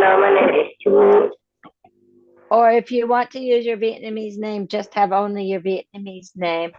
Hello, my name is Chu. Or if you want to use your Vietnamese name, just have only your Vietnamese name.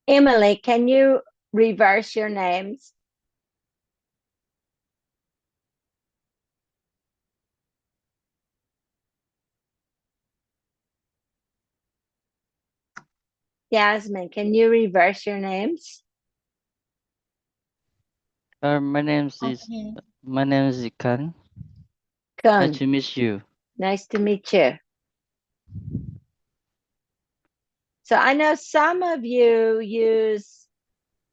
Emily, can you reverse your names? Yasmin, can you reverse your names? My name is Kang. Kung, Nice to meet you. nice to meet you. So I know some of you use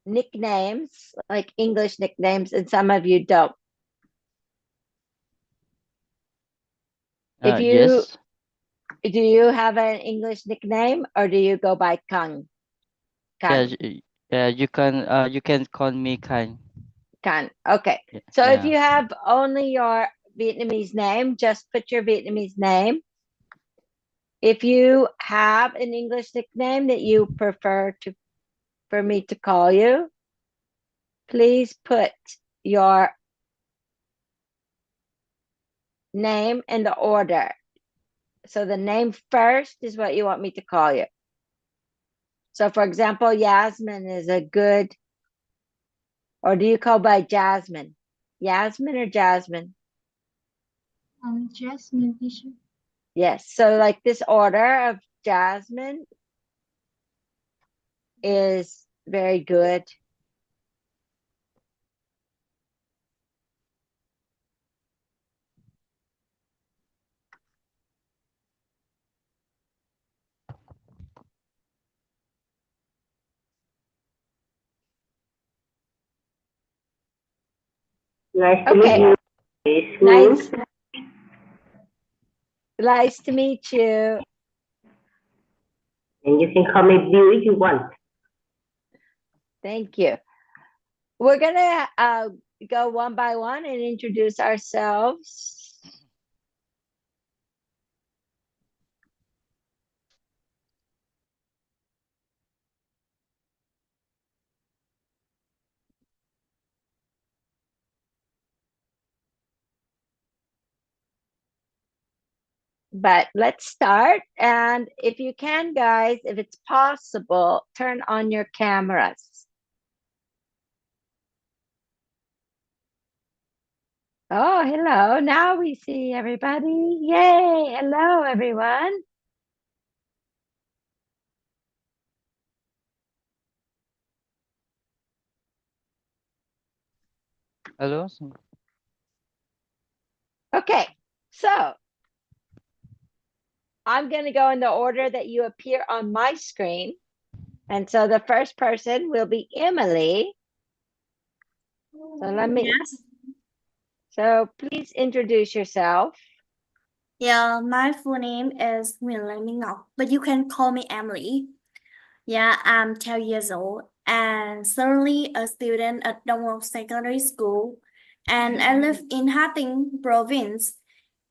nicknames, like English nicknames, and some of you don't. If you Yes. do you have an English nickname or do you go by Kang? Yeah, Kang. you can call me Kang. Kang. Okay. So if Yeah. you have only your Vietnamese name, just put your Vietnamese name. If you have an English nickname that you prefer for me to call you, please put your name in the order. So the name first is what you want me to call you. So for example, Yasmin is a good, or do you call by Jasmine? Yasmin or Jasmine? Jasmine, teacher. Yes. So like this order of Jasmine is very good. Nice to Okay. meet you. It's Nice. me. Nice to meet you. And you can call me Bill if you want. Thank you. We're gonna go one by one and introduce ourselves. But let's start. And if you can, guys, if it's possible, turn on your cameras. Oh, hello. Now we see everybody. Yay. Hello, everyone. Hello. Okay. So I'm going to go in the order that you appear on my screen. And so the first person will be Emily. So let me. Yes. So please introduce yourself. Yeah, my full name is Nguyễn Minh Ngọc, but you can call me Emily. Yeah, I'm 12 years old and currently a student at Đông Ngọc Secondary School. And I live in Hà Tĩnh province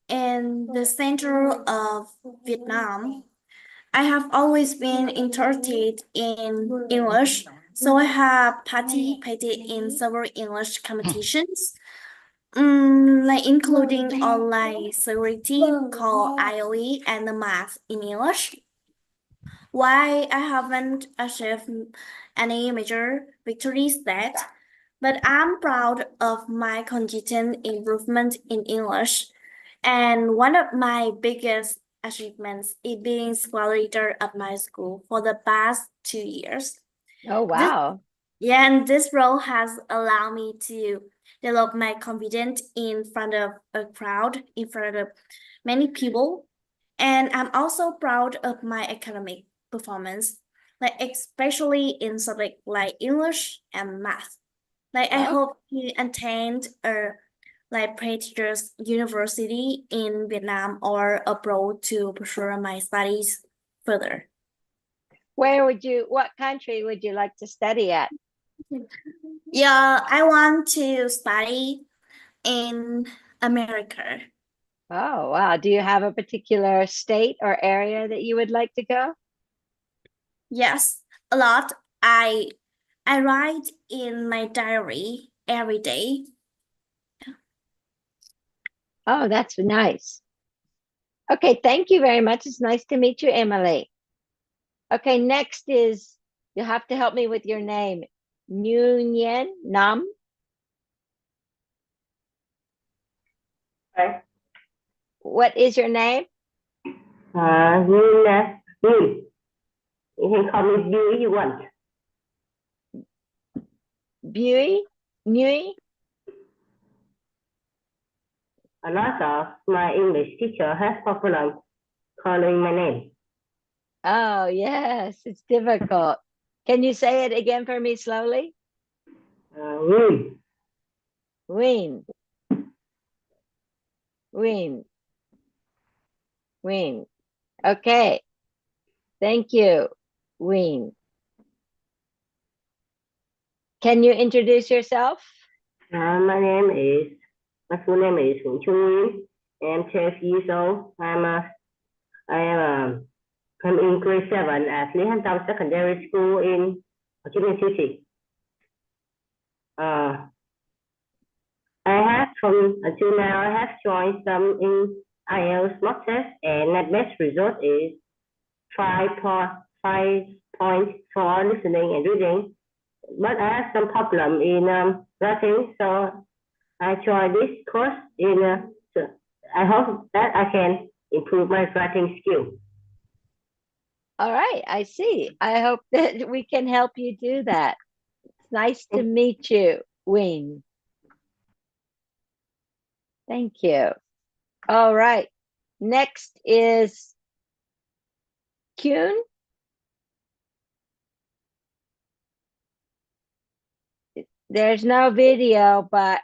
in the center of Vietnam. I have always been interested in English, so I have participated in several English competitions. Like including online security called IOE and the math in English. Why I haven't achieved any major victories yet, but I'm proud of my consistent improvement in English. And one of my biggest achievements is being squad leader at my school for the past 2 years. Oh, This, wow. yeah, and this role has allowed me to develop my confidence in front of a crowd, in front of many people. And I'm also proud of my academic performance, like especially in subjects like English and math. Like I Oh, hope to attend a like prestigious university in Vietnam or abroad to pursue my studies further. what country would you like to study at? Yeah, I want to study in America. Oh, wow. Do you have a particular state or area that you would like to go? Yes, a lot. I write in my diary every day. Oh, that's nice. Okay, thank you very much. It's nice to meet you, Emily. Okay, next is, you have to help me with your name. Nguyen Nam. Okay. What is your name? Như. You can call me Bill if you want. Bui? Nguyen? A lot of my English teacher has problem calling my name. Oh, yes, it's difficult. Can you say it again for me slowly? Nguyen. Win. Win. Win. Okay. Thank you. Win. Can you introduce yourself? My name is, my full name is Nguyễn Trung Nguyên. I'm 12 years old. I'm in grade 7 at Lý Hành Tông Secondary School in Ho Chi Minh City. I have until now I have joined some in IELTS mock test and my best result is 5.4 listening and reading. But I have some problem in writing, so I joined this course so I hope that I can improve my writing skill. All right, I see. I hope that we can help you do that. It's nice to meet you, Win. Thank you. All right. Next is Kyun. There's no video, but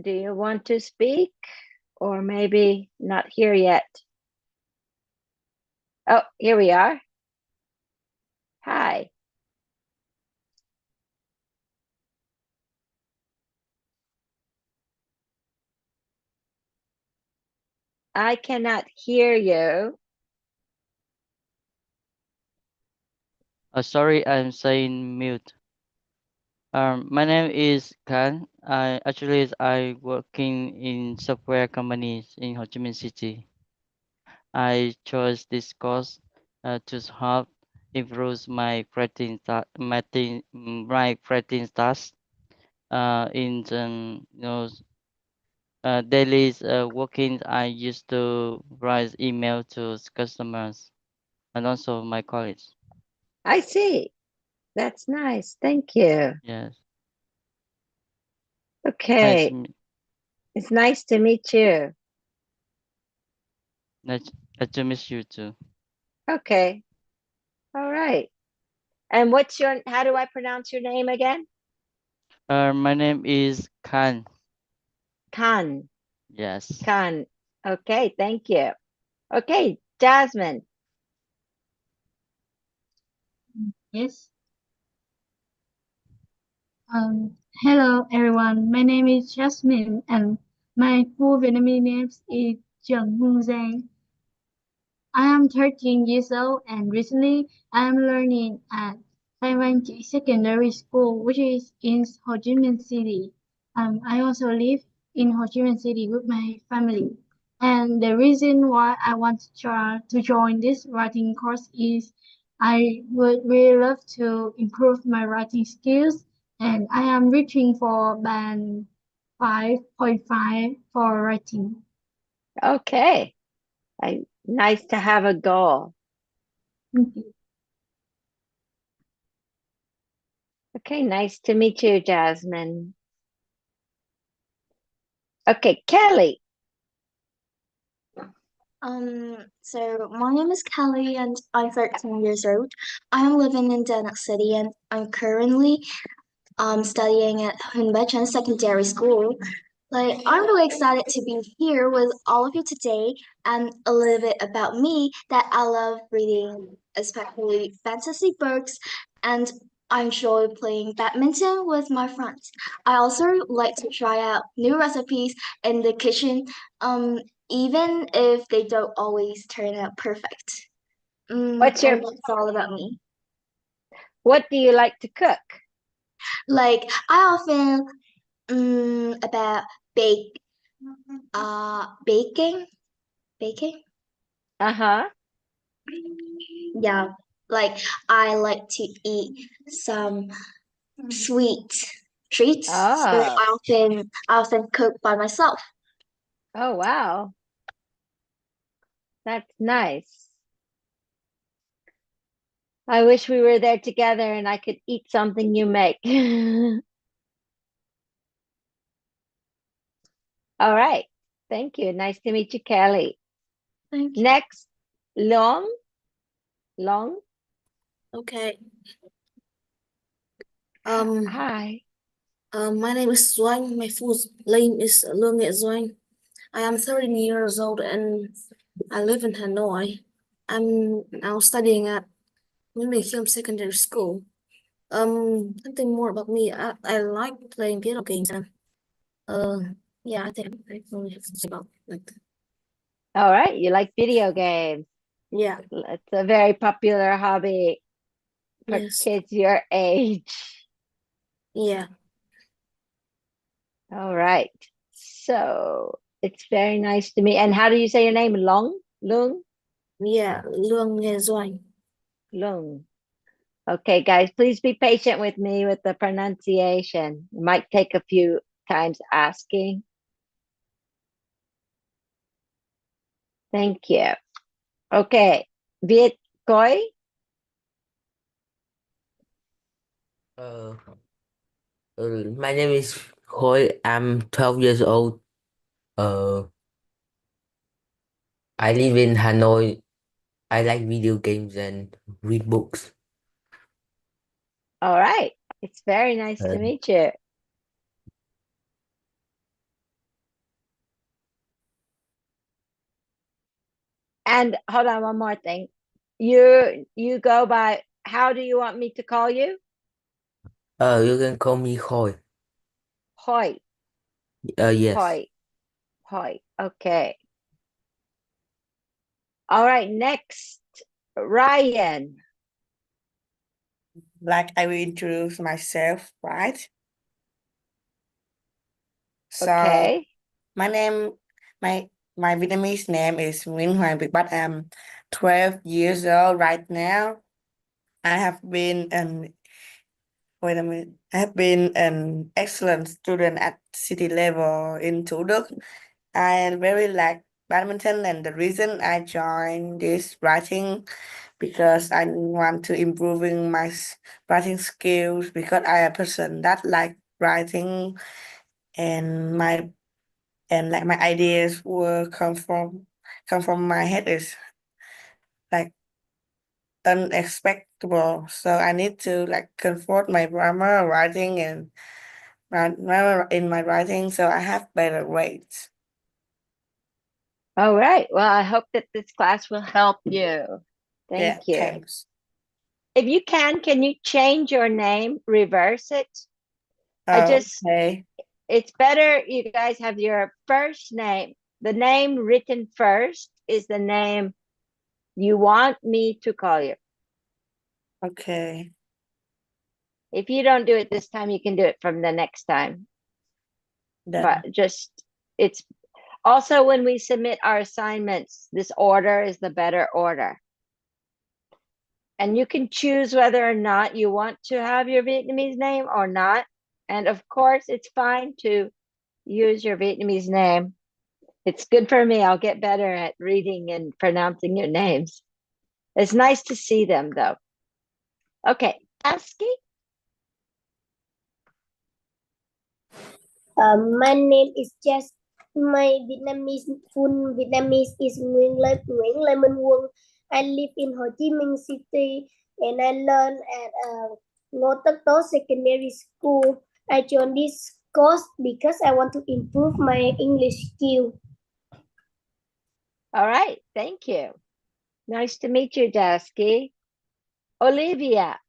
do you want to speak? Or maybe not here yet. Oh, here we are. Hi. I cannot hear you. Sorry, I'm saying mute. My name is Khan. I working in software companies in Ho Chi Minh City. I chose this course to help improve my writing task in the daily working. I used to write email to customers and also my colleagues. I see. That's nice. Thank you. Yes. Okay. It's nice to meet you. Nice to meet you too. Okay. All right. And how do I pronounce your name again? My name is Khan. Khan. Yes. Khan. Okay, thank you. Okay, Jasmine. Yes. Hello everyone. My name is Jasmine and my full Vietnamese name is Trần Hương Giang. I am 13 years old and recently I am learning at Taiwan Secondary School, which is in Ho Chi Minh City. I also live in Ho Chi Minh City with my family. And the reason why I want to join this writing course is I would really love to improve my writing skills and I am reaching for band 5.5 for writing. Okay. Nice to have a goal. Thank you. Okay, nice to meet you, Jasmine. Okay, Kelly. So my name is Kelly and I'm 13 years old. I am living in Denmark City and I'm currently studying at Hunbechan Secondary School. Like, I'm really excited to be here with all of you today and a little bit about me that I love reading, especially fantasy books, and I enjoy playing badminton with my friends. I also like to try out new recipes in the kitchen, even if they don't always turn out perfect. What's your And that's all about me. What do you like to cook? Like, I often about bake baking baking Uh-huh. yeah, like I like to eat some sweet treats, so Oh, I often cook by myself. oh wow. That's nice. I wish we were there together and I could eat something you make. All right. Thank you. Nice to meet you, Kelly. Thank you. Next, Long. Long. Okay. Hi. My name is Doanh. My full name is Lương Nghệ Doanh. I am 13 years old and I live in Hanoi. I'm now studying at Nguyễn Bình Khiêm Secondary School. Something more about me. I like playing video games and yeah, I think I only have to say about like that. All right. You like video games. Yeah, It's a very popular hobby for yes, kids your age. yeah, All right. So it's very nice to meet. And how do you say your name? Long? Lung? yeah, Lương Nghệ Doanh. Lung. Okay, guys, please be patient with me with the pronunciation. It might take a few times asking. Thank you. Okay, Viet Coi. Uh, my name is Khôi. I'm 12 years old. Uh, I live in Hanoi. I like video games and read books. All right. It's very nice to Uh, meet you. And hold on, one more thing. You go by, how do you want me to call you? you can call me Khôi. Hoi. Yes. Hoi. Hoi. Okay. All right, next, Ryan. Like I will introduce myself, right? So Okay. my name, my Vietnamese name is Nguyễn Hoàng Việt Bách. I'm 12 years old right now. I have been an wait a minute. I have been an excellent student at city level in Thủ Đức. I really like badminton, and the reason I joined this writing because I want to improving my writing skills because I am a person that like writing and my ideas will come from my head is like unexpected. So I need to like comfort my grammar writing and grammar in my writing so I have better grades. All right. Well, I hope that this class will help you. Yeah, Thank you. thanks. If you can you change your name, reverse it? Okay. It's better you guys have your first name. The name written first is the name you want me to call you. Okay. If you don't do it this time, you can do it from the next time. Done. But just, it's also when we submit our assignments, this order is the better order. And you can choose whether or not you want to have your Vietnamese name or not. And of course, it's fine to use your Vietnamese name. It's good for me. I'll get better at reading and pronouncing your names. It's nice to see them, though. Okay, ASCII. My name is Jess. My full Vietnamese is Nguyễn Lê Minh Quân. I live in Ho Chi Minh City and I learn at Ngô Tất Tố Secondary School. I joined this course because I want to improve my English skill. All right, thank you. Nice to meet you, Dasky. Olivia.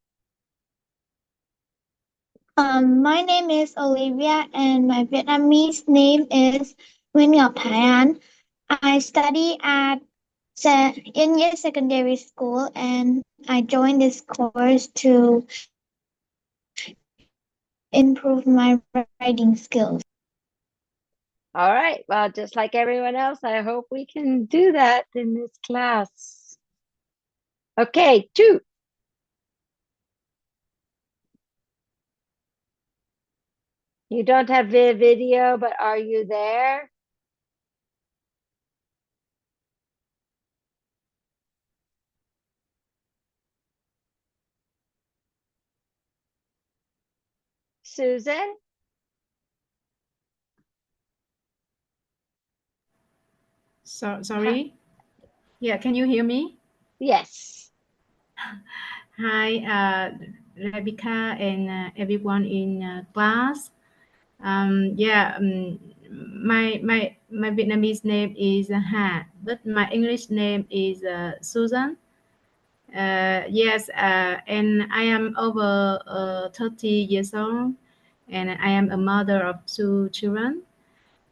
My name is Olivia and my Vietnamese name is Nguyễn Ngọc Hải An. I study at Yên Nghĩa Secondary School and I joined this course to improve my writing skills. All right, well, just like everyone else, I hope we can do that in this class. Okay, 2. You don't have video, but are you there? Susan? Sorry. Yeah, can you hear me? Yes. Hi, Rebecca and everyone in class. My Vietnamese name is Ha, but my English name is Susan. Yes, and I am over 30 years old, and I am a mother of 2 children.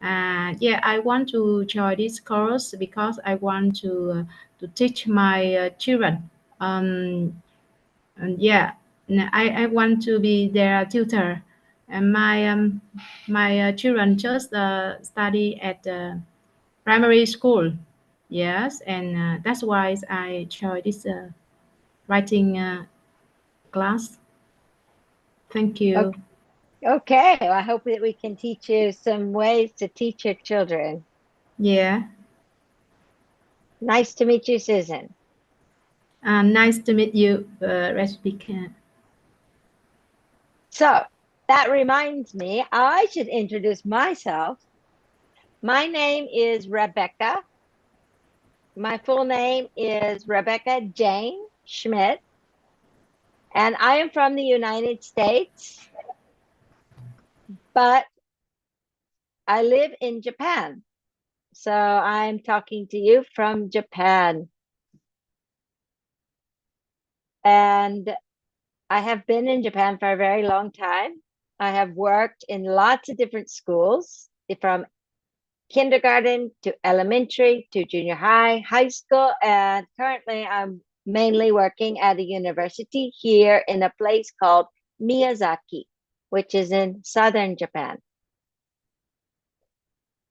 Yeah, I want to join this course because I want to teach my children. And yeah, I want to be their tutor. And my children just study at primary school. Yes, and that's why I joined this writing class. Thank you. Okay, well, I hope that we can teach you some ways to teach your children. Yeah. Nice to meet you, Susan. Nice to meet you, Rebecca. So that reminds me, I should introduce myself. My name is Rebecca. My full name is Rebecca Jane Schmidt, and I am from the United States, but I live in Japan. So I'm talking to you from Japan. And I have been in Japan for a very long time. I have worked in lots of different schools, from kindergarten to elementary to junior high, high school, and currently I'm mainly working at a university here in a place called Miyazaki, which is in southern Japan.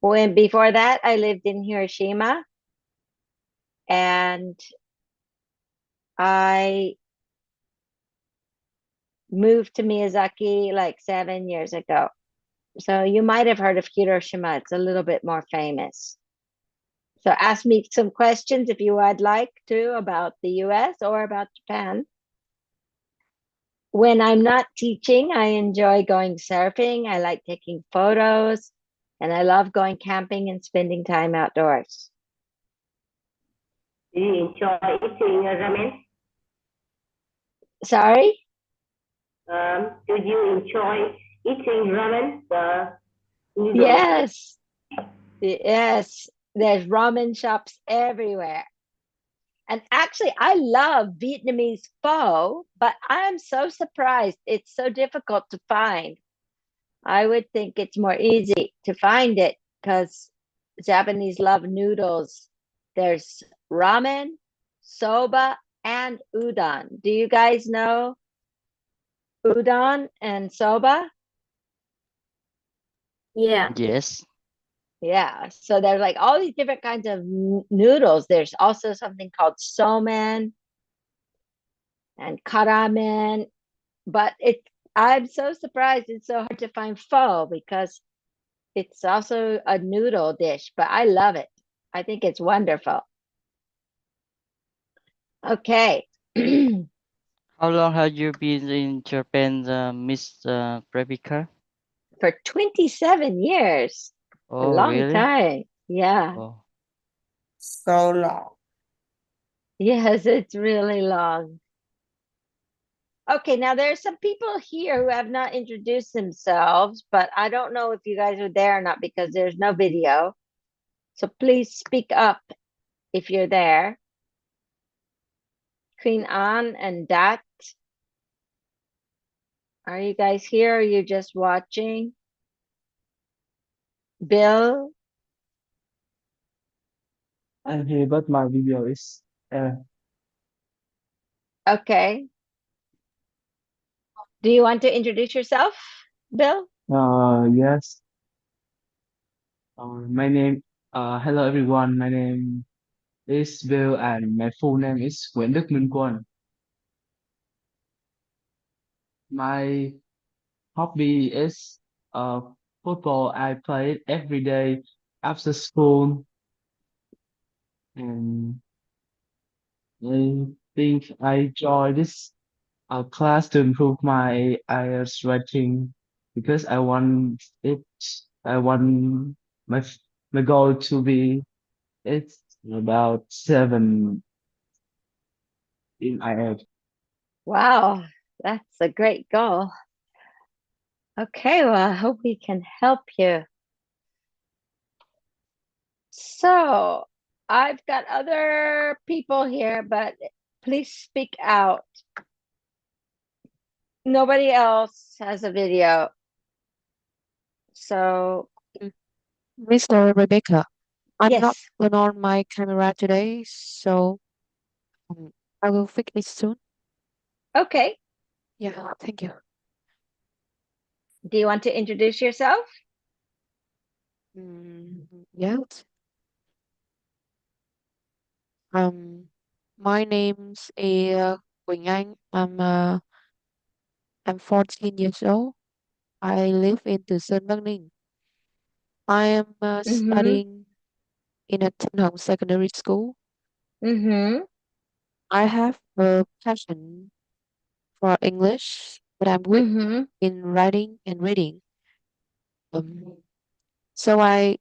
Before that, I lived in Hiroshima, and I moved to Miyazaki like 7 years ago. So you might have heard of Hiroshima. It's a little bit more famous. So ask me some questions if you would like to about the US or about Japan. When I'm not teaching, I enjoy going surfing. I like taking photos, and I love going camping and spending time outdoors. Do you enjoy eating ramen? Sorry? Do you enjoy eating ramen? The noodles? Yes. Yes. There's ramen shops everywhere. And actually, I love Vietnamese pho, but I'm so surprised it's so difficult to find. I would think it's more easy to find it because Japanese love noodles. There's ramen, soba, and udon. Do you guys know udon and soba? Yeah. Yes. Yeah, so there's like all these different kinds of noodles. There's also something called somen and karamen, but I'm so surprised it's so hard to find pho because it's also a noodle dish, but I love it. I think it's wonderful. Okay. How long have you been in Japan, Miss Rebecca? For 27 years. A Oh, long really? time. Yeah. Oh, So long. Yes, it's really long. Okay, now there are some people here who have not introduced themselves, but I don't know if you guys are there or not because there's no video. So please speak up if you're there. Queen Anne and Dat, are you guys here? Or are you just watching? Bill? I'm here, but my video is Okay. Do you want to introduce yourself, Bill? yes. My name hello everyone. My name is Bill and my full name is Nguyễn Đức Minh Quân. My hobby is football. I play it every day after school, and I think I enjoy this class to improve my IELTS writing because I want my my goal to be it's about 7 in IELTS. Wow, that's a great goal. Okay, well, I hope we can help you. So, I've got other people here, but please speak out. Nobody else has a video. So, Mr. Rebecca, I'm not yes. going on my camera today, so I will fix it soon. Okay. Yeah, thank you. Do you want to introduce yourself? Yes. My name's Quỳnh Anh. I'm 14 years old. I live in Từ Sơn, Bắc Ninh. I am Mm-hmm. studying in a Tân Hồng secondary school. Mm-hmm. I have a passion for English, but I'm weak Mm-hmm. in writing and reading. So I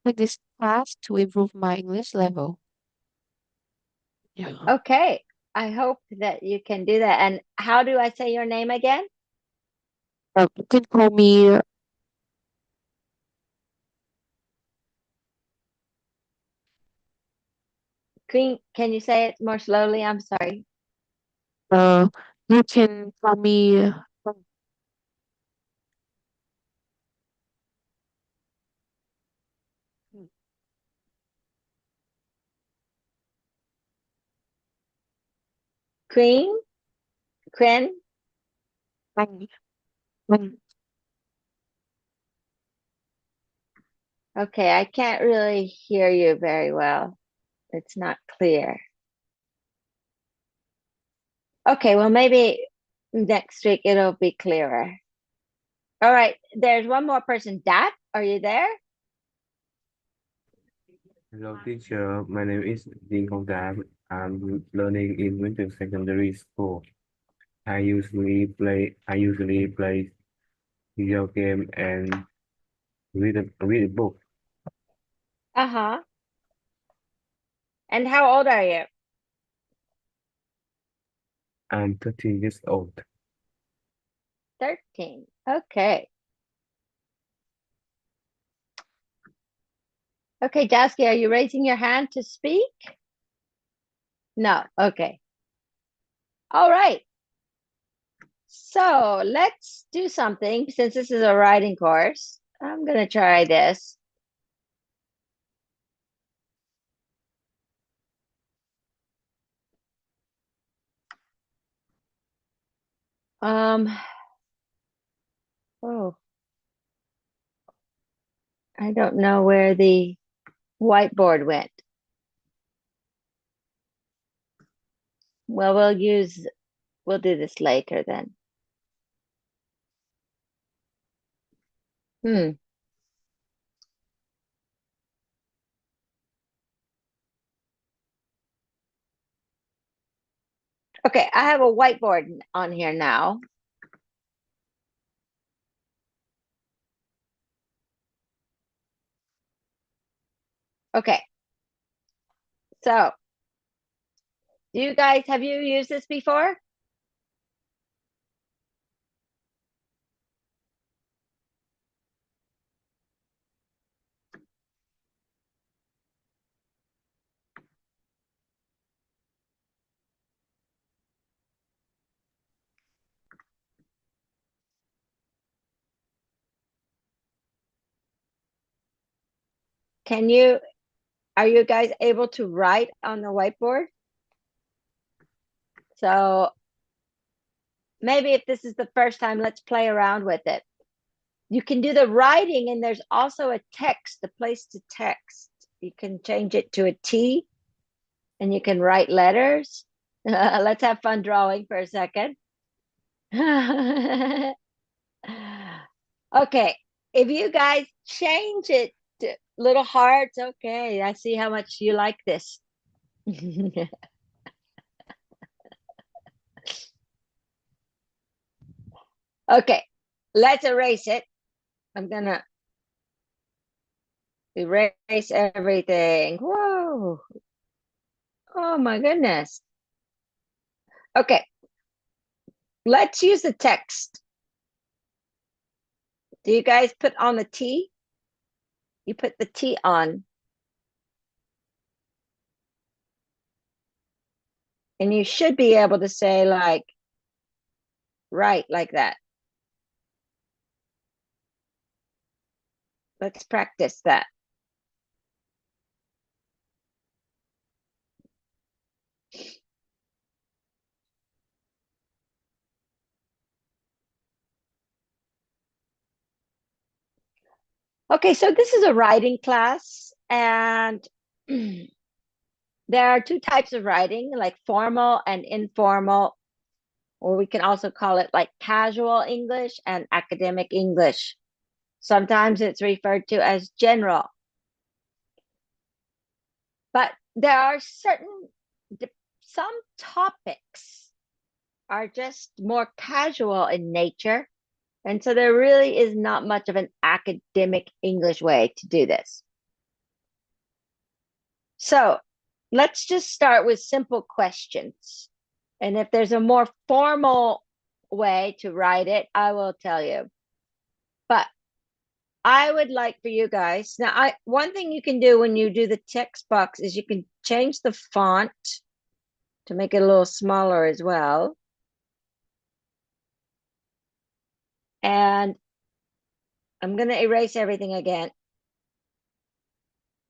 take this class to improve my English level. Yeah. Okay. I hope that you can do that. And how do I say your name again? You can call me Queen, can you say it more slowly? I'm sorry. you can call me Queen? Quinn? Anh. Anh. Okay, I can't really hear you very well. It's not clear. Okay, well, maybe next week it'll be clearer. All right, there's one more person. Dat, are you there? Hello, teacher. My name is Đinh Công Tám. I'm learning in Winter Secondary School. I usually play video game and read a book. Uh-huh. And how old are you? I'm 13 years old. 13. Okay. Okay, Jasky, are you raising your hand to speak? No. Okay. All right. So let's do something. Since this is a writing course, I'm going to try this. Oh, I don't know where the whiteboard went. Well, we'll do this later then. Hmm. Okay, I have a whiteboard on here now. Okay. So, do you guys, have you used this before? Are you guys able to write on the whiteboard? So maybe if this is the first time, let's play around with it. You can do the writing, and there's also a text, a place to text. You can change it to a T, and you can write letters. Let's have fun drawing for a second. Okay, if you guys change it to little hearts, okay, I see how much you like this. Okay, let's erase it. I'm gonna erase everything. Whoa. Oh my goodness. Okay, let's use the text. Do you guys put on the T? You put the T on. And you should be able to say like, right, like that. Let's practice that. Okay, so this is a writing class, and there are two types of writing, like formal and informal, or we can also call it like casual English and academic English. Sometimes it's referred to as general. But there are some topics are just more casual in nature. And so there really is not much of an academic English way to do this. So let's just start with simple questions. And if there's a more formal way to write it, I will tell you. But I would like for you guys, now one thing you can do when you do the text box is you can change the font to make it a little smaller as well. And I'm going to erase everything again.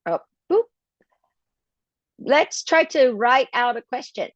Oh, boop. Let's try to write out a question.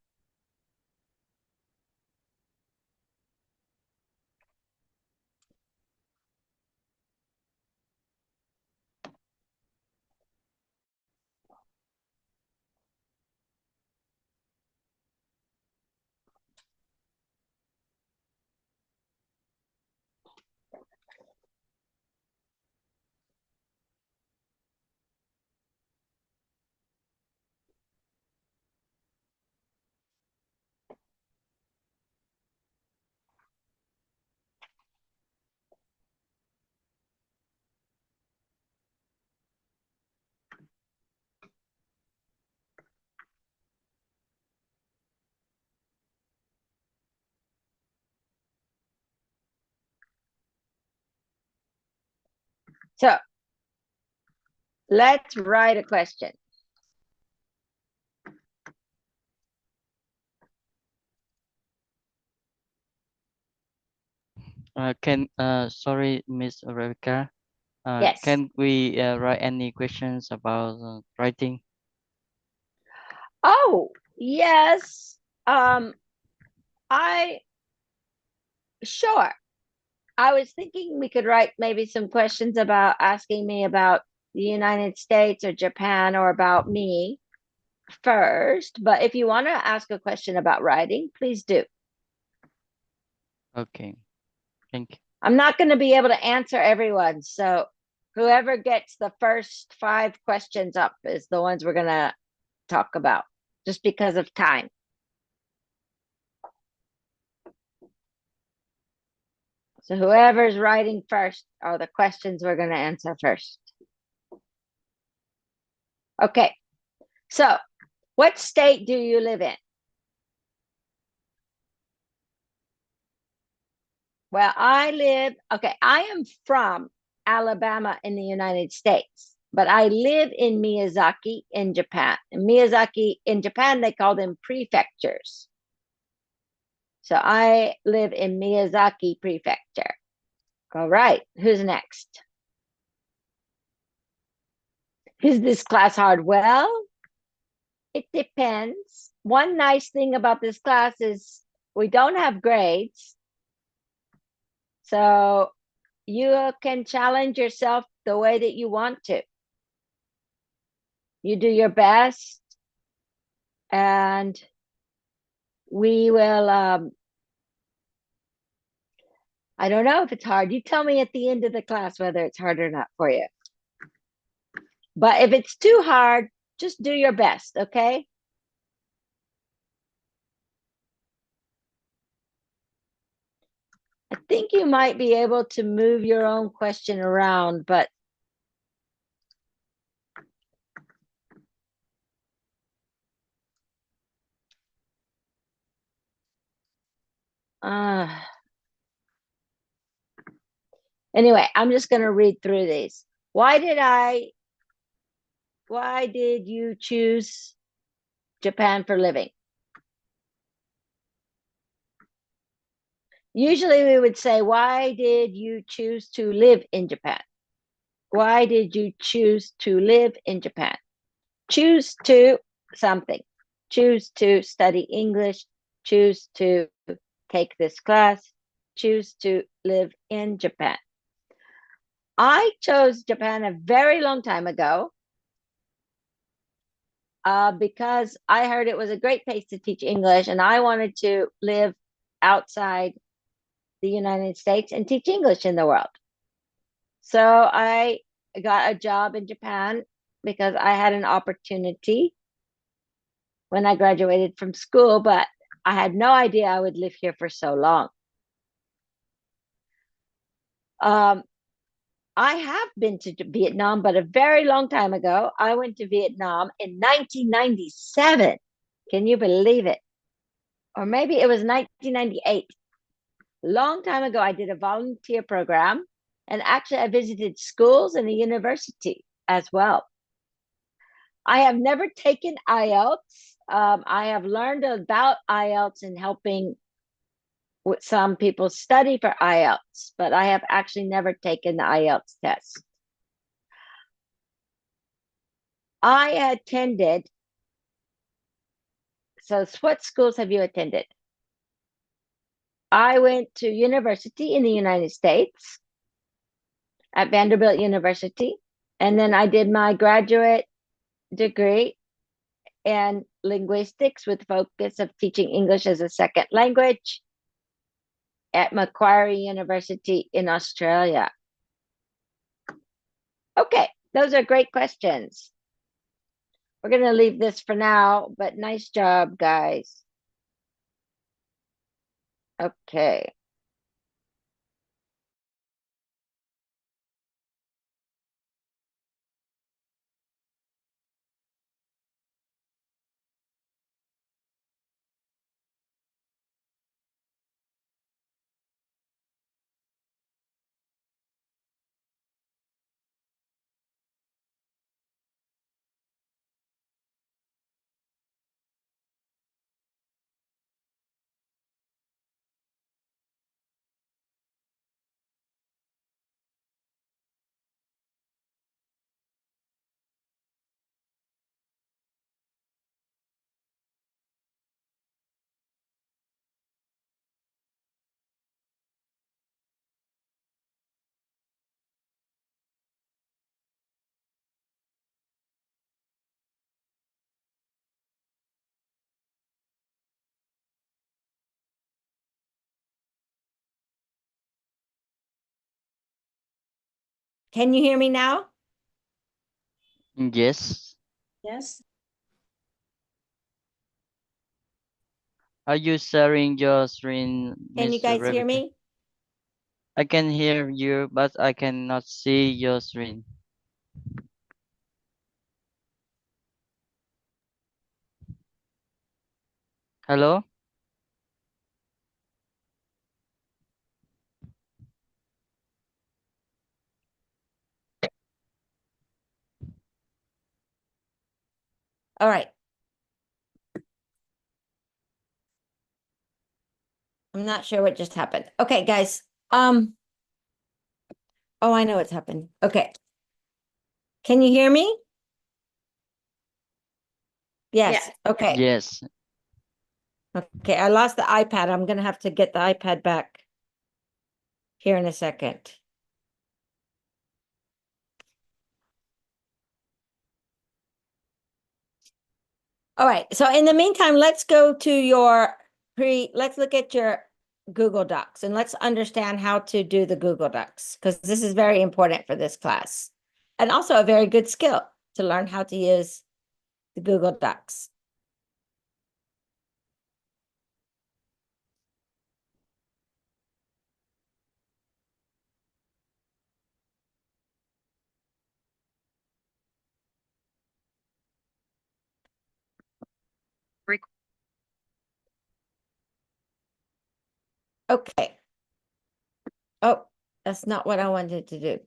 So let's write a question. Sorry, Miss Rebecca. Yes. Can we write any questions about writing? Oh, yes. Sure. I was thinking we could write maybe some questions about asking me about the United States or Japan or about me first. But if you want to ask a question about writing, please do. Okay, thank you. I'm not going to be able to answer everyone. So whoever gets the first 5 questions up is the ones we're going to talk about, just because of time. So whoever's writing first are the questions we're going to answer first. Okay. So what state do you live in? Well, I am from Alabama in the United States, but I live in Miyazaki in Japan. In Miyazaki in Japan, they call them prefectures. So I live in Miyazaki Prefecture. All right, who's next? Is this class hard? Well, it depends. One nice thing about this class is we don't have grades. So you can challenge yourself the way that you want to. You do your best, and we will, I don't know if it's hard. You tell me at the end of the class whether it's hard or not for you. But if it's too hard, just do your best, okay? I think you might be able to move your own question around, but anyway, I'm just going to read through these. Why did you choose Japan for living? Usually we would say, why did you choose to live in Japan? Why did you choose to live in Japan? Choose to something. Choose to study English. Choose to take this class. Choose to live in Japan. I chose Japan a very long time ago because I heard it was a great place to teach English, and I wanted to live outside the United States and teach English in the world. So I got a job in Japan because I had an opportunity when I graduated from school, but I had no idea I would live here for so long. I have been to Vietnam, but a very long time ago. I went to Vietnam in 1997. Can you believe it? Or maybe it was 1998. Long time ago, I did a volunteer program, and actually I visited schools and a university as well. I have never taken IELTS. I have learned about IELTS in helping with some people study for IELTS, but I have actually never taken the IELTS test. I attended, so what schools have you attended? I went to university in the United States at Vanderbilt University, and then I did my graduate degree in linguistics with focus of teaching English as a second language at Macquarie University in Australia. Okay, those are great questions. We're going to leave this for now, but nice job, guys. Okay. Can you hear me now? Yes. Yes. Are you sharing your screen, Can you Miss guys hear Rebecca? me? I can hear you, but I cannot see your screen. Hello? All right. I'm not sure what just happened. Okay, guys. Oh, I know what's happened. Okay. Can you hear me? Yes. Okay. Yes. Okay. I lost the iPad. I'm going to have to get the iPad back here in a second. All right. So in the meantime, let's go to your let's look at your Google Docs and let's understand how to do the Google Docs because this is very important for this class and also a very good skill to learn how to use the Google Docs. Okay. Oh, that's not what I wanted to do.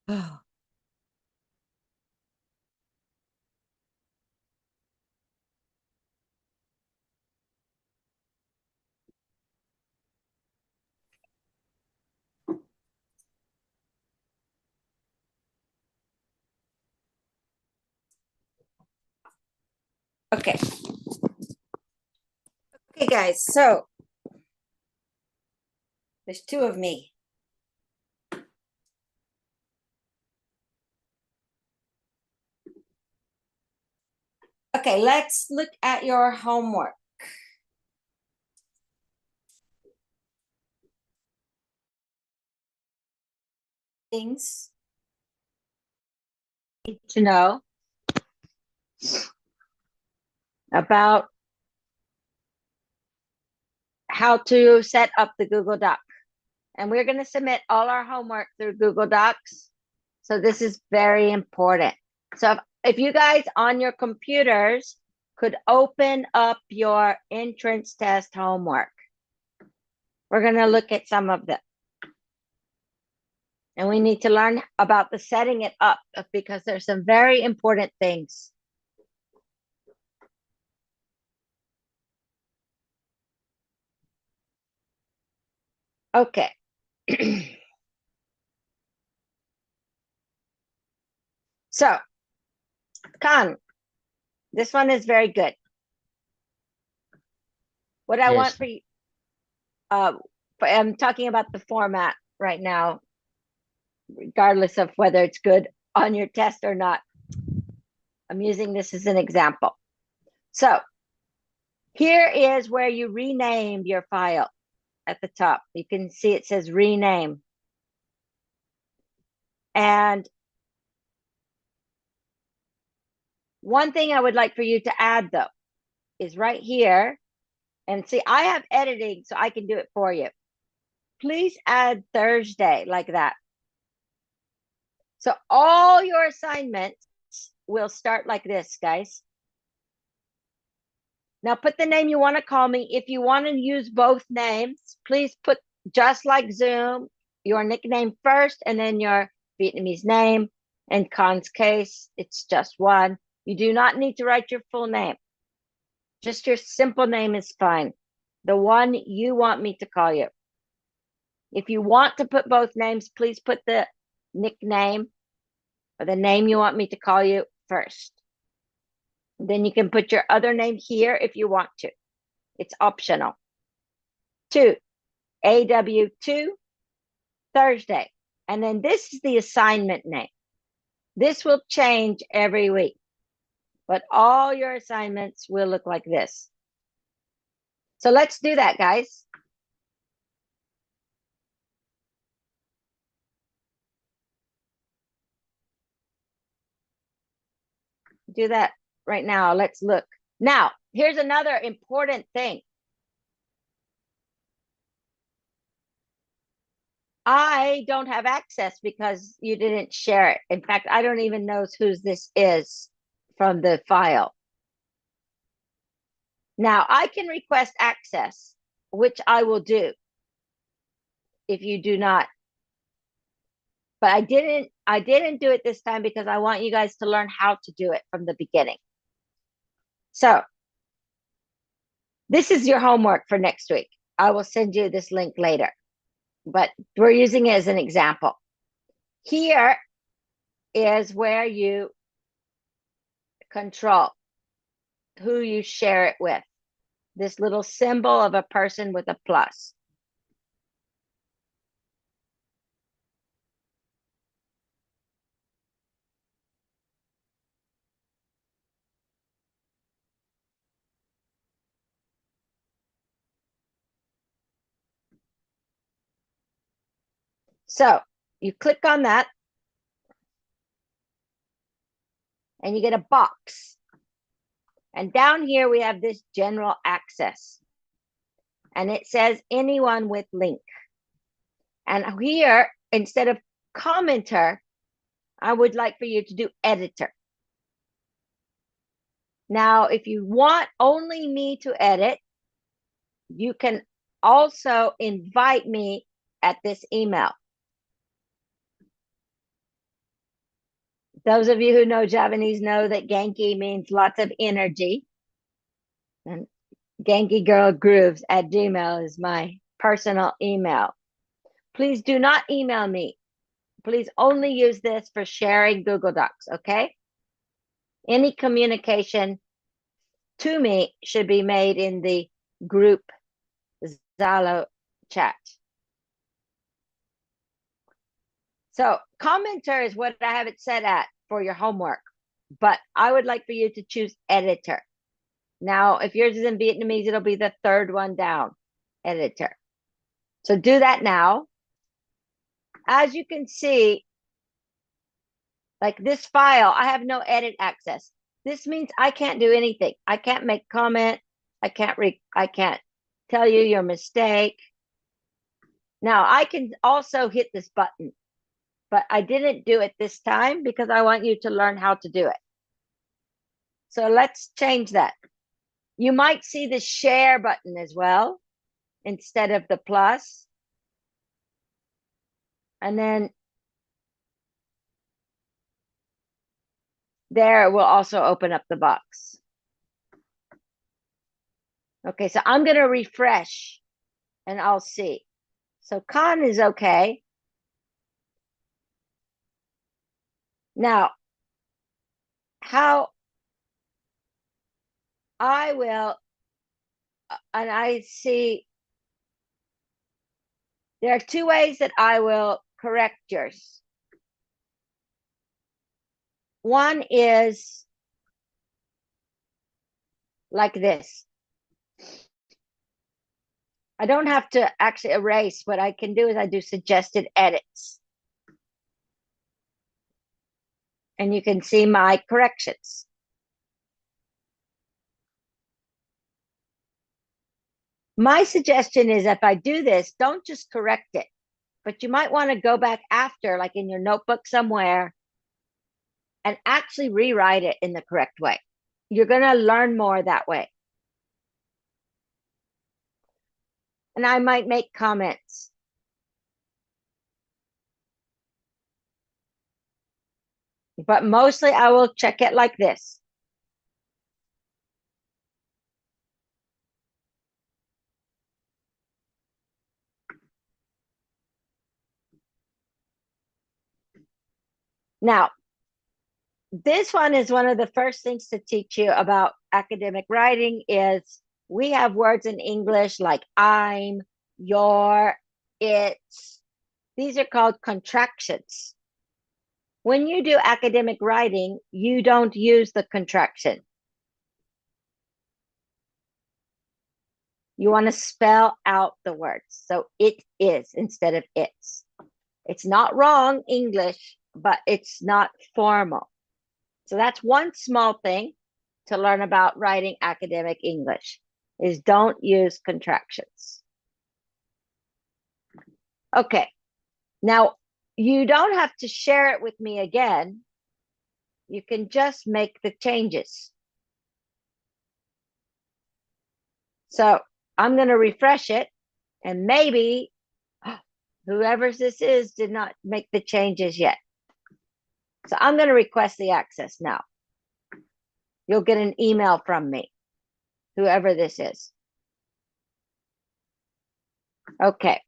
Oh. Okay. Okay, guys. So there's two of me. Okay, let's look at your homework. Things you need to know about how to set up the Google Doc. And we're going to submit all our homework through Google Docs. So this is very important. So if you guys on your computers could open up your entrance test homework. We're going to look at some of them. And we need to learn about the setting it up because there's some very important things. Okay. So, Khan, this one is very good. What I want Yes. for you, I'm talking about the format right now, regardless of whether it's good on your test or not. I'm using this as an example. So here is where you rename your file at the top. You can see it says rename. And one thing I would like for you to add though is right here. And see, I have editing, so I can do it for you. Please add Thursday like that. So all your assignments will start like this, guys. Now put the name you want to call me. If you want to use both names, please put, just like Zoom, your nickname first and then your Vietnamese name. In Khan's case, it's just one. You do not need to write your full name. Just your simple name is fine. The one you want me to call you. If you want to put both names, please put the nickname or the name you want me to call you first. Then you can put your other name here if you want to. It's optional. 2, AW2, Thursday. And then this is the assignment name. This will change every week. but all your assignments will look like this. So let's do that, guys. Do that right now. Let's look. Now, here's another important thing. I don't have access because you didn't share it. In fact, I don't even know whose this is from the file. Now, I can request access, which I will do if you do not. But I didn't do it this time because I want you guys to learn how to do it from the beginning. So this is your homework for next week. I will send you this link later, but we're using it as an example. Here is where you control who you share it with. This little symbol of a person with a plus. So you click on that and you get a box. And down here we have this general access. And it says anyone with link. And here, instead of commenter, I would like for you to do editor. Now, if you want only me to edit, you can also invite me at this email. Those of you who know Japanese know that Genki means lots of energy. And Genki Girl Grooves at Gmail is my personal email. Please do not email me. Please only use this for sharing Google Docs, okay? Any communication to me should be made in the group Zalo chat. So commenter is what I have it set at for your homework, but I would like for you to choose editor. Now, if yours is in Vietnamese, it'll be the third one down, editor. So do that now. As you can see, like this file, I have no edit access. This means I can't do anything. I can't make comment. I can't tell you your mistake. Now I can also hit this button, but I didn't do it this time because I want you to learn how to do it. So let's change that. You might see the share button as well instead of the plus. And then there will also open up the box. Okay, so I'm going to refresh and I'll see. So Khan is okay. Now, how I will, and I see there are two ways that I will correct yours. One is like this. I don't have to actually erase. What I can do is I do suggested edits. And you can see my corrections. My suggestion is if I do this, don't just correct it, but you might want to go back after, like in your notebook somewhere, and actually rewrite it in the correct way. You're going to learn more that way. And I might make comments. But mostly I will check it like this. Now, this one is one of the first things to teach you about academic writing is we have words in English like I'm, your, it's. These are called contractions. When you do academic writing, you don't use the contraction. You want to spell out the words. So it is instead of it's. It's not wrong English, but it's not formal. So that's one small thing to learn about writing academic English is don't use contractions. Okay. Now, you don't have to share it with me again. You can just make the changes. So I'm going to refresh it, and maybe whoever this is did not make the changes yet. So I'm going to request the access now. You'll get an email from me, whoever this is. Okay.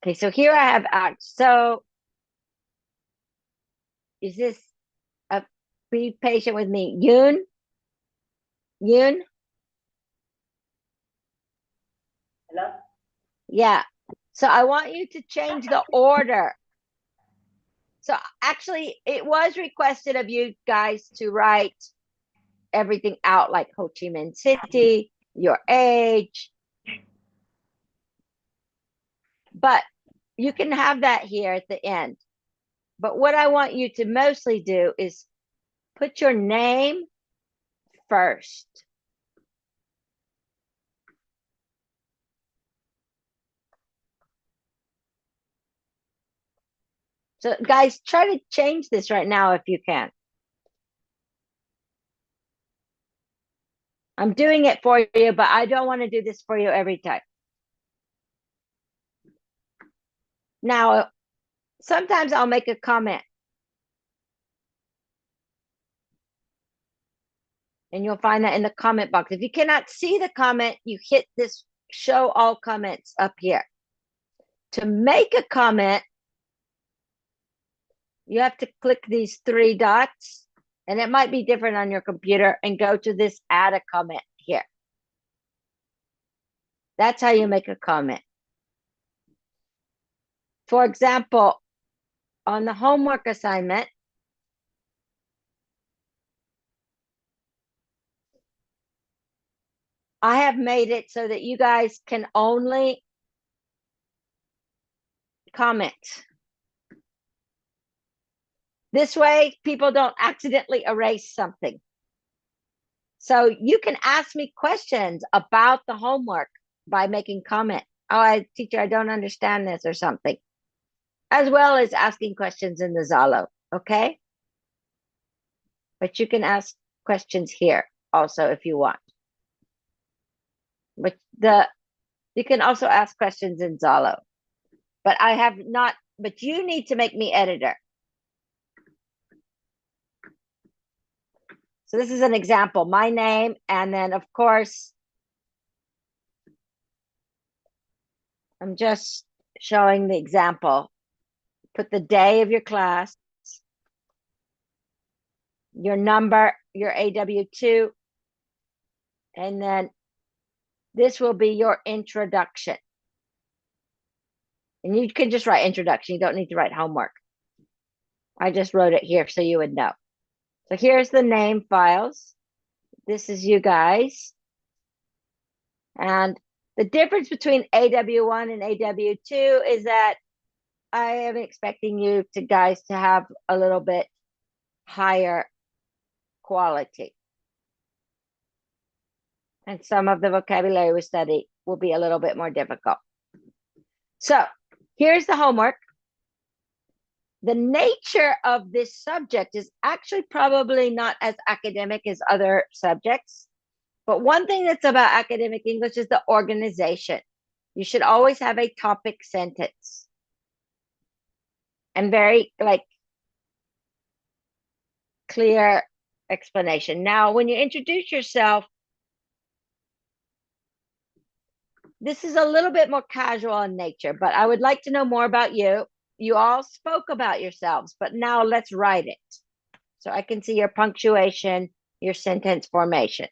Okay, so here I have so is this be patient with me. Yoon? Hello? Yeah. So I want you to change the order. So actually, it was requested of you guys to write everything out, like Ho Chi Minh City, your age. But you can have that here at the end. But what I want you to mostly do is put your name first. So guys, try to change this right now if you can. I'm doing it for you, but I don't want to do this for you every time. Now, sometimes I'll make a comment. And you'll find that in the comment box. If you cannot see the comment, you hit this show all comments up here. To make a comment, you have to click these three dots, and it might be different on your computer, and go to this add a comment here. That's how you make a comment. For example, on the homework assignment, I have made it so that you guys can only comment. This way, people don't accidentally erase something. So you can ask me questions about the homework by making comment. Oh, teacher, I don't understand this or something. As well as asking questions in the Zalo, okay? But you can ask questions here also if you want. But you can also ask questions in Zalo. But I have not, but you need to make me editor. So this is an example, my name, and then of course, I'm just showing the example. Put the day of your class, your number, your AW2, and then this will be your introduction. And you can just write introduction. You don't need to write homework. I just wrote it here so you would know. So here's the name files. This is you guys. And the difference between AW1 and AW2 is that I am expecting you guys to have a little bit higher quality. And some of the vocabulary we study will be a little bit more difficult. So here's the homework. The nature of this subject is actually probably not as academic as other subjects. But one thing that's about academic English is the organization. You should always have a topic sentence. And very clear explanation. Now, when you introduce yourself, this is a little bit more casual in nature, but I would like to know more about you. You all spoke about yourselves, but now let's write it. So I can see your punctuation, your sentence formation.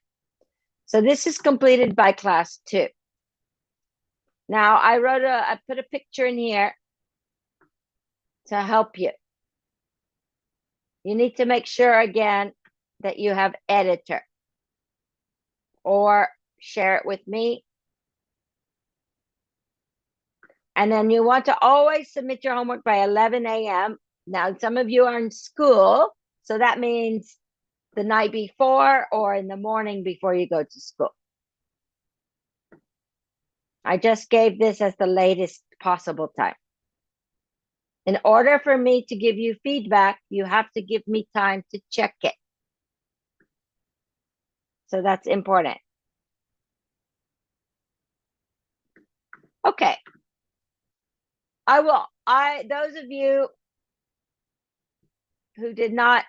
So this is completed by class 2. Now I put a picture in here to help you. You need to make sure again that you have editor, or share it with me. And then you want to always submit your homework by 11 a.m. Now, some of you are in school, so that means the night before or in the morning before you go to school. I just gave this as the latest possible time. In order for me to give you feedback, you have to give me time to check it. So that's important. Okay. Those of you who did not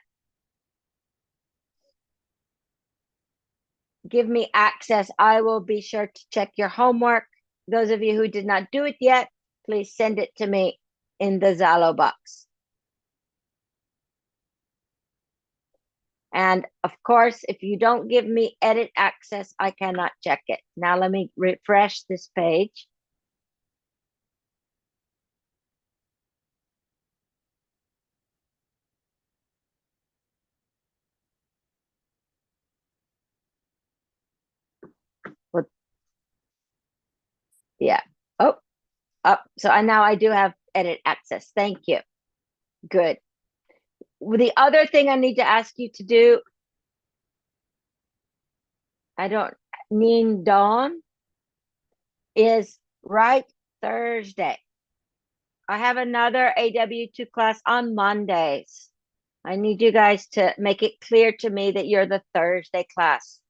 give me access, I will be sure to check your homework. Those of you who did not do it yet, please send it to me in the Zalo box. And of course, if you don't give me edit access, I cannot check it. Now let me refresh this page. Yeah. Oh, up. So now I do have edit access. Thank you. Good. The other thing I need to ask you to do, I don't need Dawn, is write Thursday. I have another AW2 class on Mondays. I need you guys to make it clear to me that you're the Thursday class.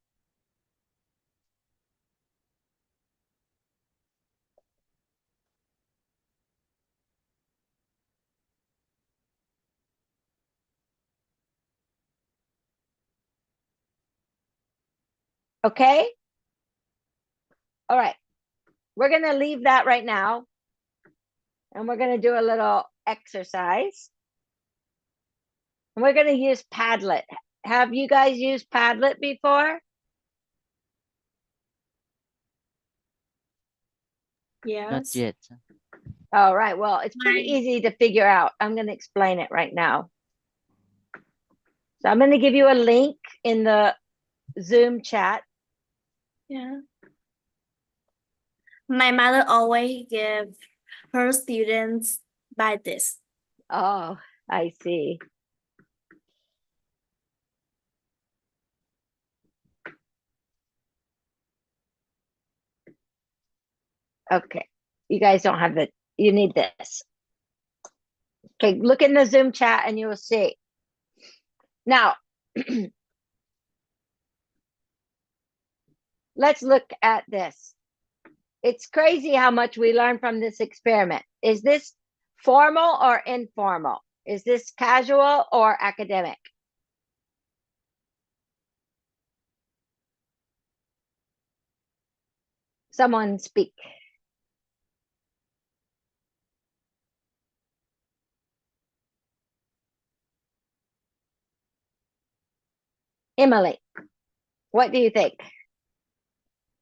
Okay? All right. We're going to leave that right now. And we're going to do a little exercise. And we're going to use Padlet. Have you guys used Padlet before? Not Yes. yet. All right. Well, it's pretty Right. easy to figure out. I'm going to explain it right now. So I'm going to give you a link in the Zoom chat. Yeah. My mother always give her students by this. Oh, I see. Okay. You guys don't have it. You need this. Okay. Look in the Zoom chat and you will see. Now, let's look at this. It's crazy how much we learn from this experiment. Is this formal or informal? Is this casual or academic? Someone speak. Emily, what do you think?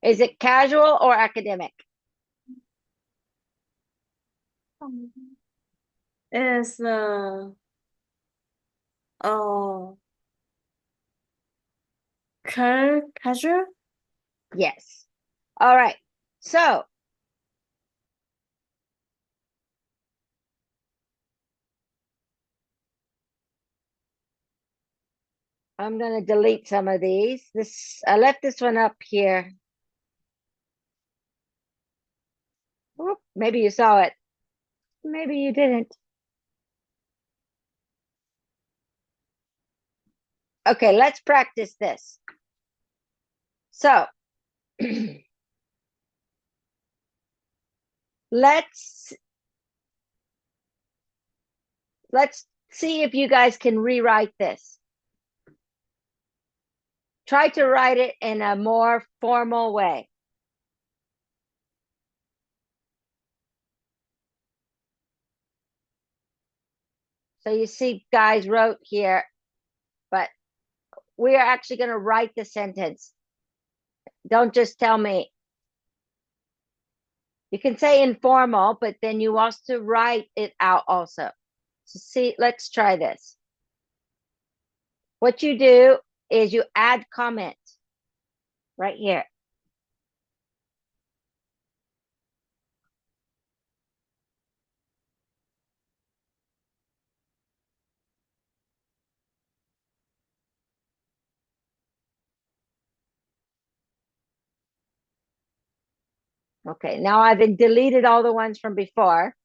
Is it casual or academic? Is casual? Yes. All right. So I'm going to delete some of these. I left this one up here. Oop, maybe you saw it. Maybe you didn't. Okay, let's practice this. So let's see if you guys can rewrite this. Try to write it in a more formal way. So you see guys wrote here, but we are actually going to write the sentence. Don't just tell me. You can say informal, but then you also write it out also. So see, let's try this. What you do is you add comments right here. Okay, now I've deleted all the ones from before.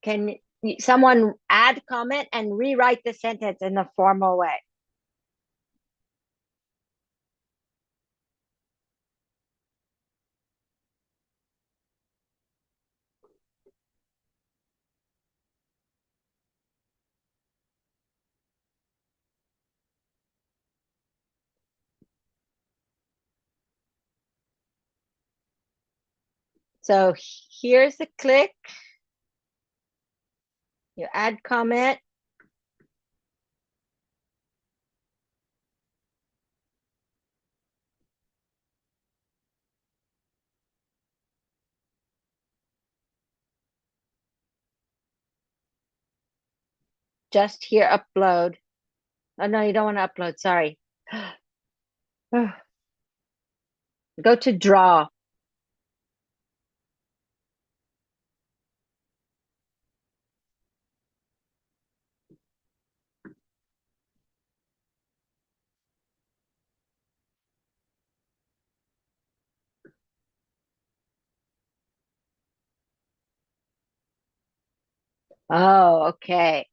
Can someone add comment and rewrite the sentence in the formal way? So here's the click. You add comment. Just here, upload. Oh, no, you don't want to upload. Sorry. Go to draw. Oh, okay.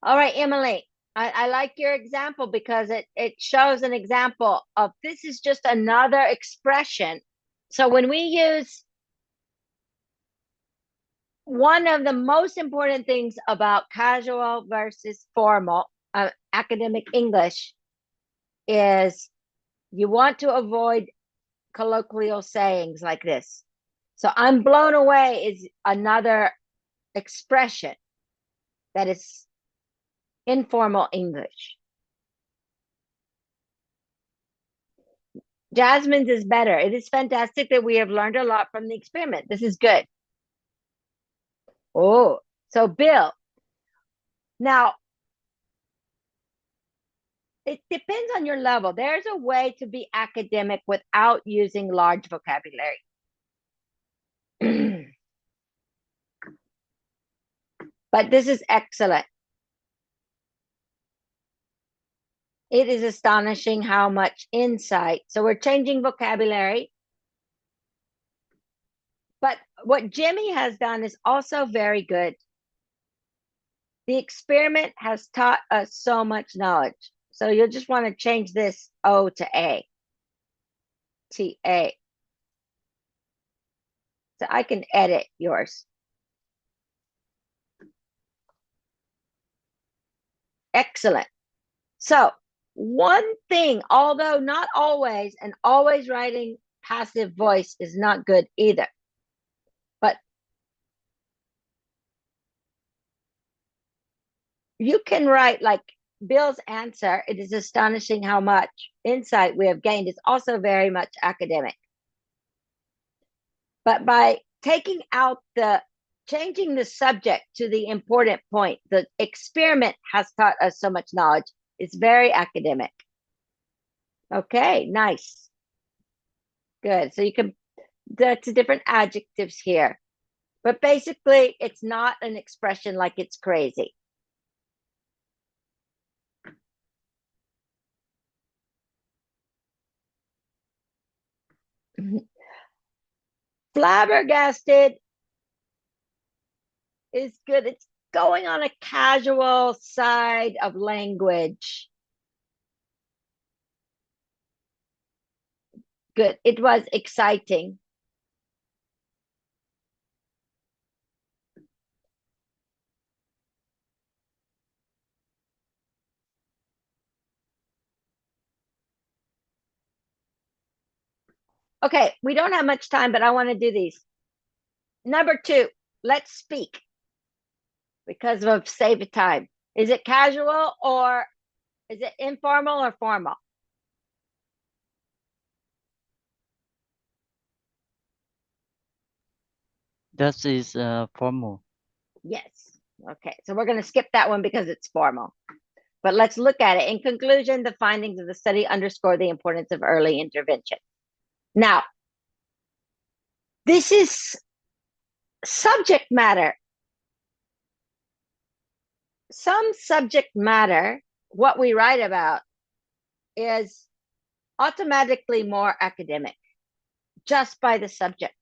All right, Emily. I like your example because it shows an example of this is just another expression. So when we use one of the most important things about casual versus formal academic English is you want to avoid colloquial sayings like this. So I'm blown away is another expression that is informal English. Jasmine's is better. It is fantastic that we have learned a lot from the experiment. This is good. Oh, so Bill. Now, it depends on your level. There's a way to be academic without using large vocabulary. But this is excellent. It is astonishing how much insight. So we're changing vocabulary. But what Jimmy has done is also very good. The experiment has taught us so much knowledge. So you'll just want to change this O to A. T-A. So I can edit yours. Excellent. So one thing, although not always, and always writing passive voice is not good either. But you can write like Bill's answer. It is astonishing how much insight we have gained. It's also very much academic. But by taking out changing the subject to the important point, the experiment has taught us so much knowledge. It's very academic. Okay, nice. Good. So you can, that's different adjectives here. But basically, it's not an expression like it's crazy. Flabbergasted is good. It's going on a casual side of language. Good. It was exciting. Okay, we don't have much time, but I want to do these. Number 2, let's speak because of save time. Is it casual or is it informal or formal? That is formal. Yes. Okay. So we're going to skip that one because it's formal. But let's look at it. In conclusion, the findings of the study underscore the importance of early intervention. Now, this is subject matter. Some subject matter, what we write about, is automatically more academic just by the subject.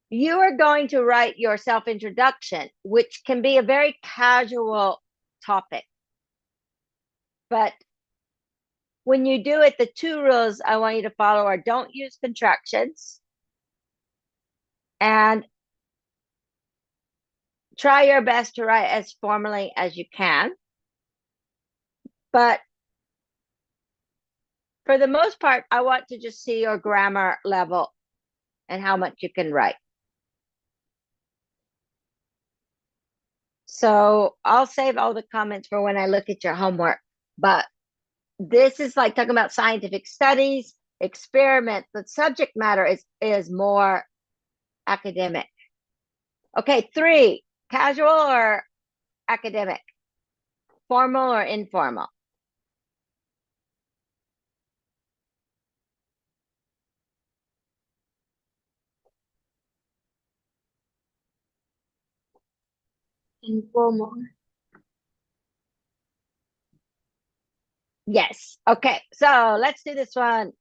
You are going to write your self-introduction, which can be a very casual topic. But when you do it, the 2 rules I want you to follow are don't use contractions and try your best to write as formally as you can. But for the most part, I want to just see your grammar level and how much you can write. So I'll save all the comments for when I look at your homework. But this is like talking about scientific studies, experiments. The subject matter is more academic. Okay, 3, casual or academic? Formal or informal? Informal. Yes. Okay, so let's do this one.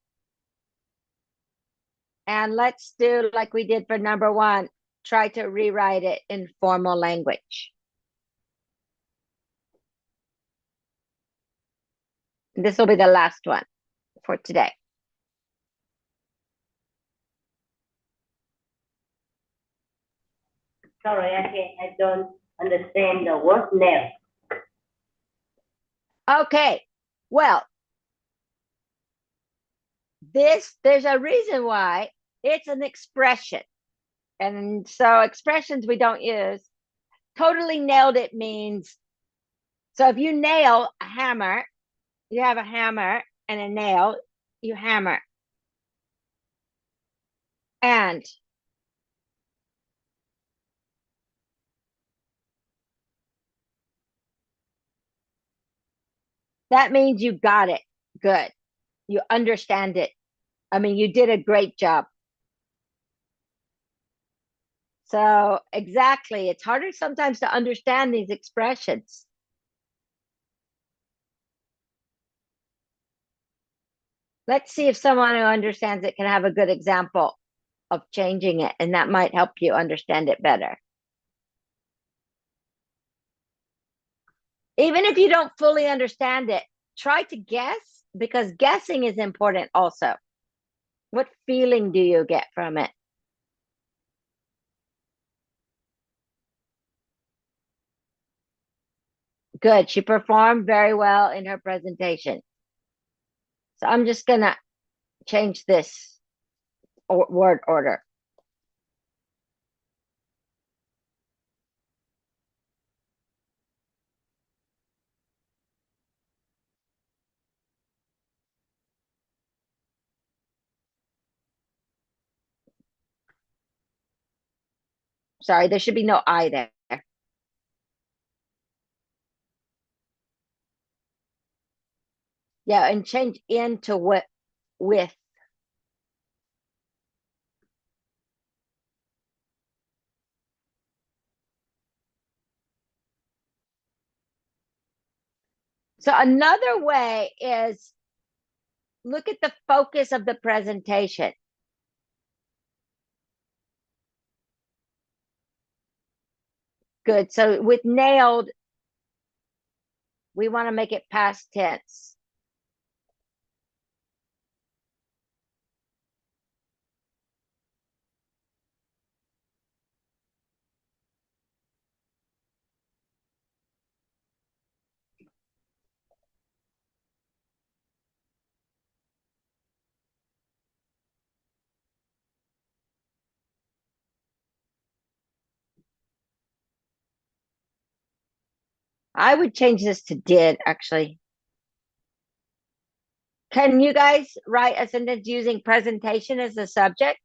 And let's do like we did for number 1. Try to rewrite it in formal language. This will be the last one for today. Sorry, I don't understand the word name. Okay, well, there's a reason why. It's an expression. And so expressions we don't use. Totally nailed it means, so if you nail a hammer, you have a hammer and a nail, you hammer. And that means you got it good. You understand it. I mean, you did a great job. So exactly, it's harder sometimes to understand these expressions. Let's see if someone who understands it can have a good example of changing it, and that might help you understand it better. Even if you don't fully understand it, try to guess, because guessing is important also. What feeling do you get from it? Good. She performed very well in her presentation. So I'm just going to change this word order. Sorry, there should be no I there. Yeah, and change into with. So another way is look at the focus of the presentation. Good. So with nailed, we want to make it past tense. I would change this to did, actually. Can you guys write a sentence using presentation as the subject?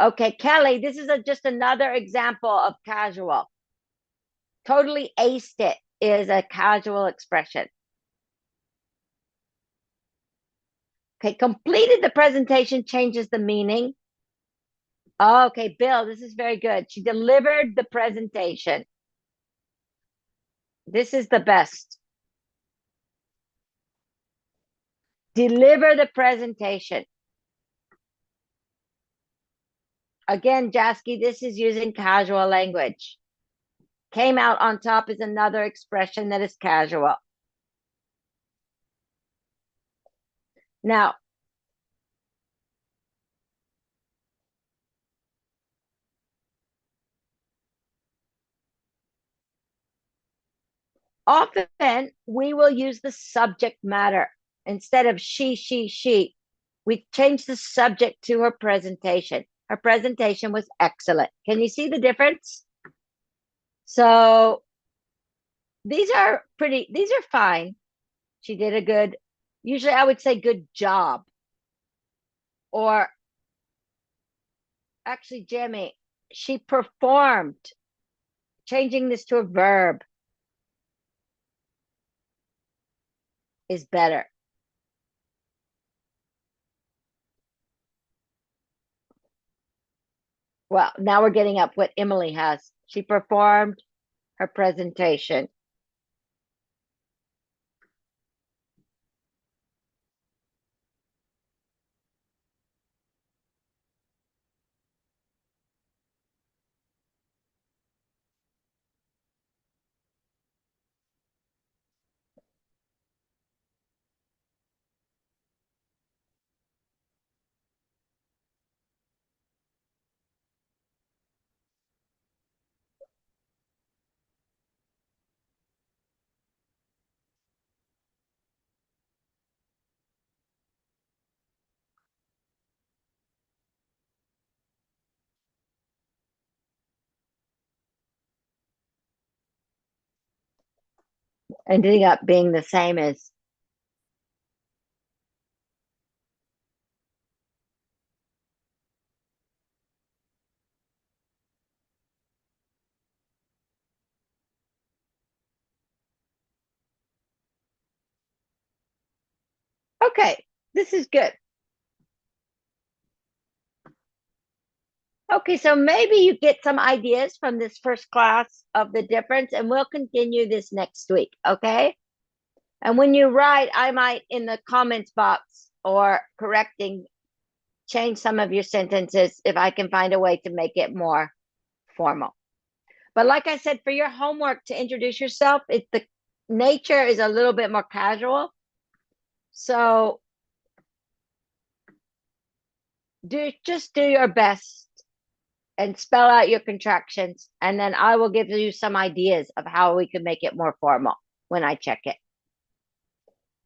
Okay, Kelly, this is just another example of casual. Totally aced it is a casual expression. Okay, completed the presentation changes the meaning. Okay, Bill, this is very good. She delivered the presentation. This is the best. Deliver the presentation. Again, Jasky, this is using casual language. Came out on top is another expression that is casual. Now, often we will use the subject matter instead of she. We change the subject to her presentation. Her presentation was excellent. Can you see the difference? So these are fine. She did a good, usually I would say good job. Or actually, Jimmy, she performed. Changing this to a verb is better. Well, now we're getting up what Emily has. She performed her presentation. Ending up being the same as okay, this is good. Okay, so maybe you get some ideas from this first class of the difference, and we'll continue this next week, okay? And when you write, I might in the comments box or correcting, change some of your sentences if I can find a way to make it more formal. But like I said, for your homework to introduce yourself, the nature is a little bit more casual. So just do your best and spell out your contractions, and then I will give you some ideas of how we can make it more formal when I check it.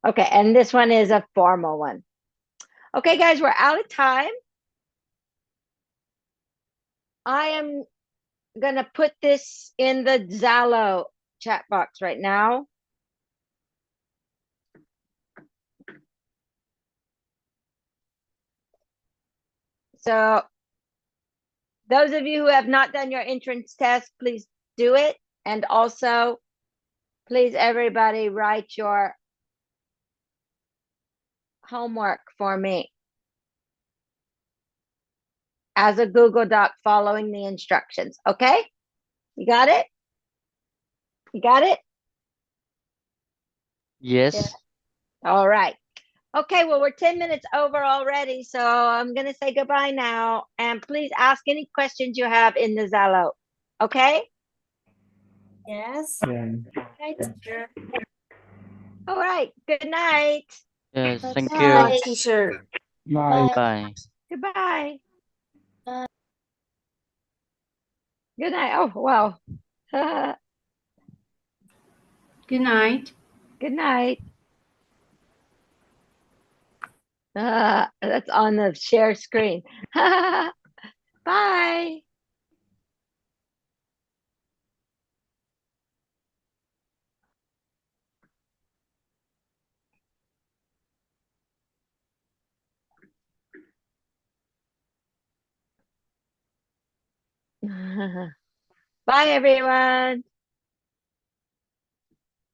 Okay, and this one is a formal one. Okay, guys, we're out of time. I am gonna put this in the Zalo chat box right now. So those of you who have not done your entrance test, please do it. And also, please, everybody, write your homework for me as a Google Doc following the instructions. Okay? You got it? You got it? Yes. All right. Okay, well, we're 10 minutes over already, so I'm going to say goodbye now. And please ask any questions you have in the Zalo. Okay? Yes. Yeah. Right, teacher. All right. Good night. Yes. Thank you. Bye, teacher. Bye. Bye. Goodbye. Good night. Oh, wow. Good night. Good night. That's on the share screen. Bye. Bye, everyone.